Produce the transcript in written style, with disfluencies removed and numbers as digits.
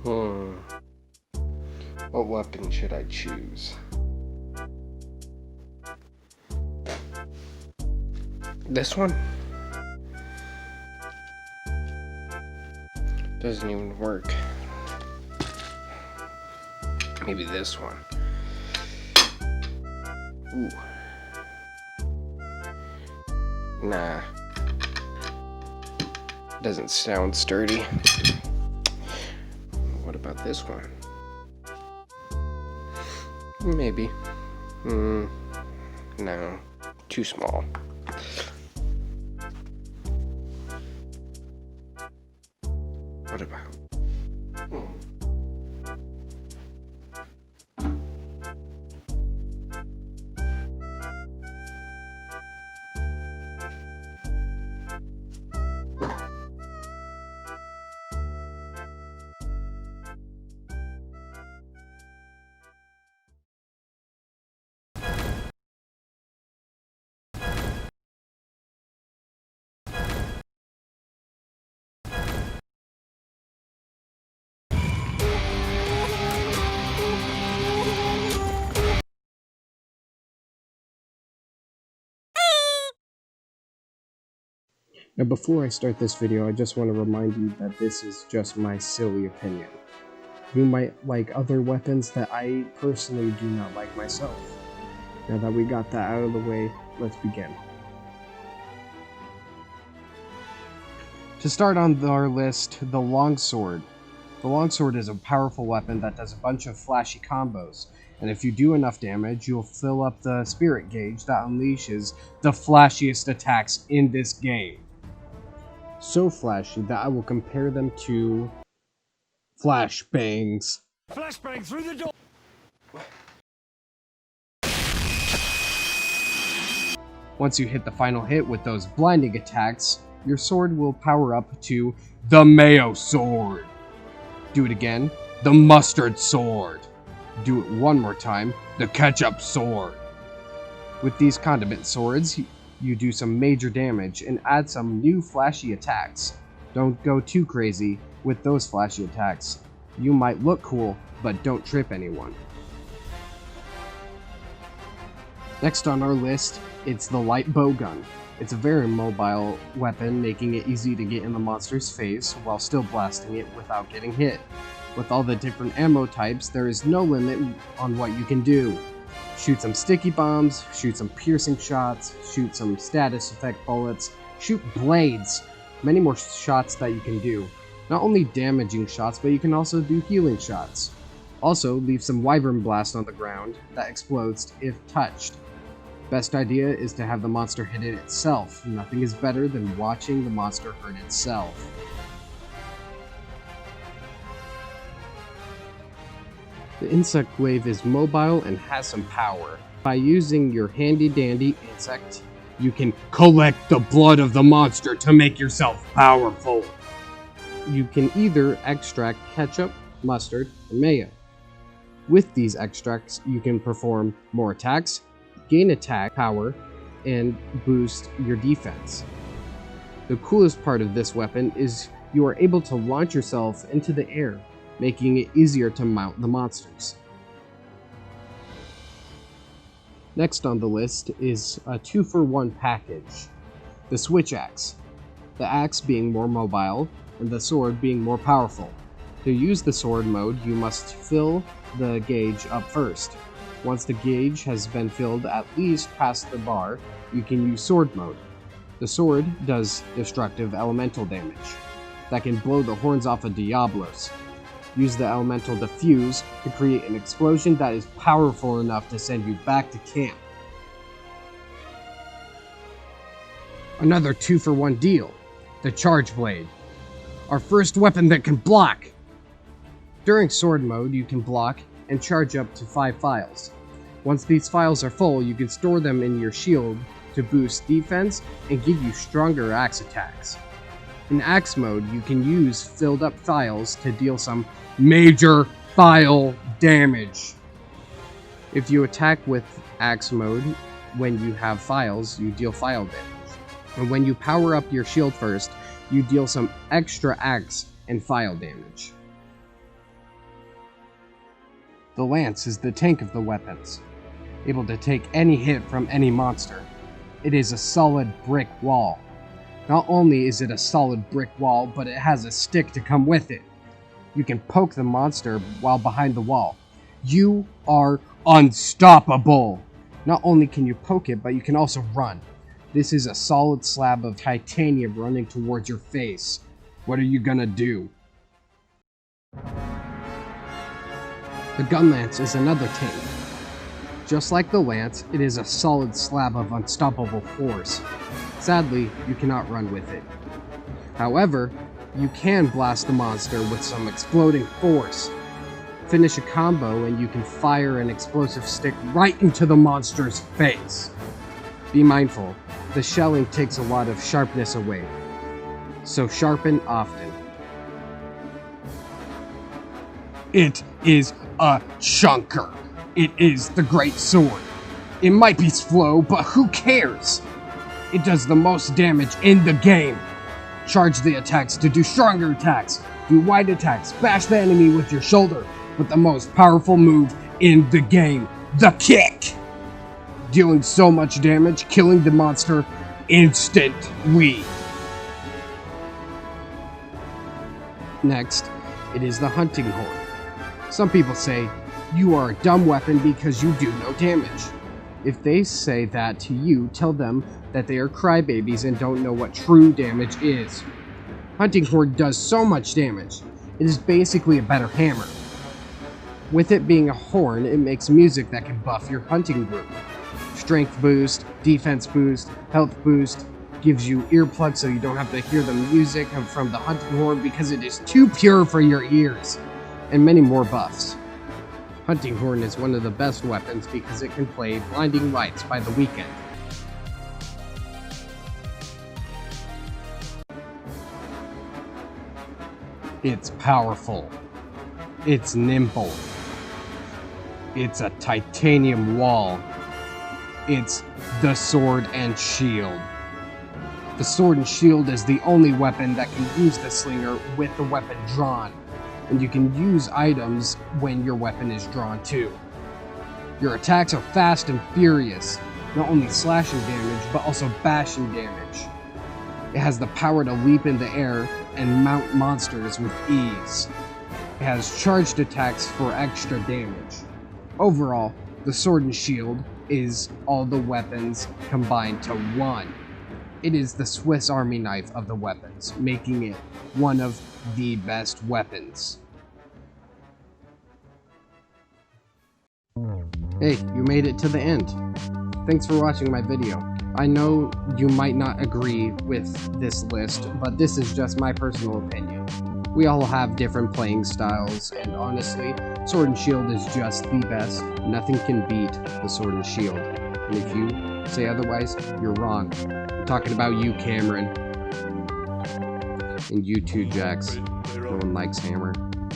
Hmm. What weapon should I choose? This one? Doesn't even work. Maybe this one. Ooh. Nah. Doesn't sound sturdy. What about this one? Maybe. No. Too small. What about? Now before I start this video, I just want to remind you that this is just my silly opinion. You might like other weapons that I personally do not like myself. Now that we got that out of the way, let's begin. To start on our list, the longsword. The longsword is a powerful weapon that does a bunch of flashy combos, and if you do enough damage, you'll fill up the spirit gauge that unleashes the flashiest attacks in this game. So flashy that I will compare them to flashbangs. Flashbang through the door! Once you hit the final hit with those blinding attacks, your sword will power up to the Mayo Sword. Do it again, the Mustard Sword. Do it one more time, the Ketchup Sword. With these condiment swords, you do some major damage and add some new flashy attacks. Don't go too crazy with those flashy attacks. You might look cool, but don't trip anyone. Next on our list, it's the light bowgun. It's a very mobile weapon, making it easy to get in the monster's face while still blasting it without getting hit. With all the different ammo types, there is no limit on what you can do. Shoot some sticky bombs, shoot some piercing shots, shoot some status effect bullets, shoot blades. Many more shots that you can do. Not only damaging shots, but you can also do healing shots. Also, leave some wyvern blast on the ground that explodes if touched. Best idea is to have the monster hit it itself. Nothing is better than watching the monster hurt itself. The insect glaive is mobile and has some power. By using your handy dandy insect, you can collect the blood of the monster to make yourself powerful. You can either extract ketchup, mustard, or mayo. With these extracts, you can perform more attacks, gain attack power, and boost your defense. The coolest part of this weapon is you are able to launch yourself into the air, making it easier to mount the monsters. Next on the list is a 2-for-1 package. The Switch Axe. The axe being more mobile, and the sword being more powerful. To use the sword mode, you must fill the gauge up first. Once the gauge has been filled at least past the bar, you can use sword mode. The sword does destructive elemental damage that can blow the horns off of Diablos. Use the elemental diffuse to create an explosion that is powerful enough to send you back to camp. Another 2-for-1 deal, the Charge Blade. Our first weapon that can block. During sword mode, you can block and charge up to 5 files. Once these files are full, you can store them in your shield to boost defense and give you stronger axe attacks. In axe mode, you can use filled up files to deal some major file damage. If you attack with axe mode when you have files, you deal file damage. And when you power up your shield first, you deal some extra axe and file damage. The lance is the tank of the weapons, able to take any hit from any monster. It is a solid brick wall. Not only is it a solid brick wall, but it has a stick to come with it. You can poke the monster while behind the wall. You are unstoppable! Not only can you poke it, but you can also run. This is a solid slab of titanium running towards your face. What are you gonna do? The gun lance is another tank. Just like the lance, it is a solid slab of unstoppable force. Sadly, you cannot run with it. However, you can blast the monster with some exploding force. Finish a combo and you can fire an explosive stick right into the monster's face. Be mindful, the shelling takes a lot of sharpness away, so sharpen often. It is a chunker. It is the great sword. It might be slow, but who cares? It does the most damage in the game. Charge the attacks to do stronger attacks, do wide attacks, bash the enemy with your shoulder, but the most powerful move in the game, the kick! Dealing so much damage, killing the monster instantly. Next, it is the hunting horn. Some people say, you are a dumb weapon because you do no damage. If they say that to you, tell them that they are crybabies and don't know what true damage is. Hunting horn does so much damage. It is basically a better hammer. With it being a horn, it makes music that can buff your hunting group. Strength boost, defense boost, health boost, gives you earplugs so you don't have to hear the music from the hunting horn because it is too pure for your ears, and many more buffs. Hunting horn is one of the best weapons because it can play Blinding Lights by The Weeknd. It's powerful. It's nimble. It's a titanium wall. It's the sword and shield. The sword and shield is the only weapon that can use the slinger with the weapon drawn, and you can use items when your weapon is drawn too. Your attacks are fast and furious, not only slashing damage, but also bashing damage. It has the power to leap in the air and mount monsters with ease. It has charged attacks for extra damage. Overall, the sword and shield is all the weapons combined to one. It is the Swiss Army knife of the weapons, making it one of the best weapons. Hey, you made it to the end. Thanks for watching my video. I know you might not agree with this list, but this is just my personal opinion. We all have different playing styles, and honestly, Sword and Shield is just the best. Nothing can beat the Sword and Shield. And if you say otherwise, you're wrong. I'm talking about you, Cameron. And you too, Jax. No one likes Hammer.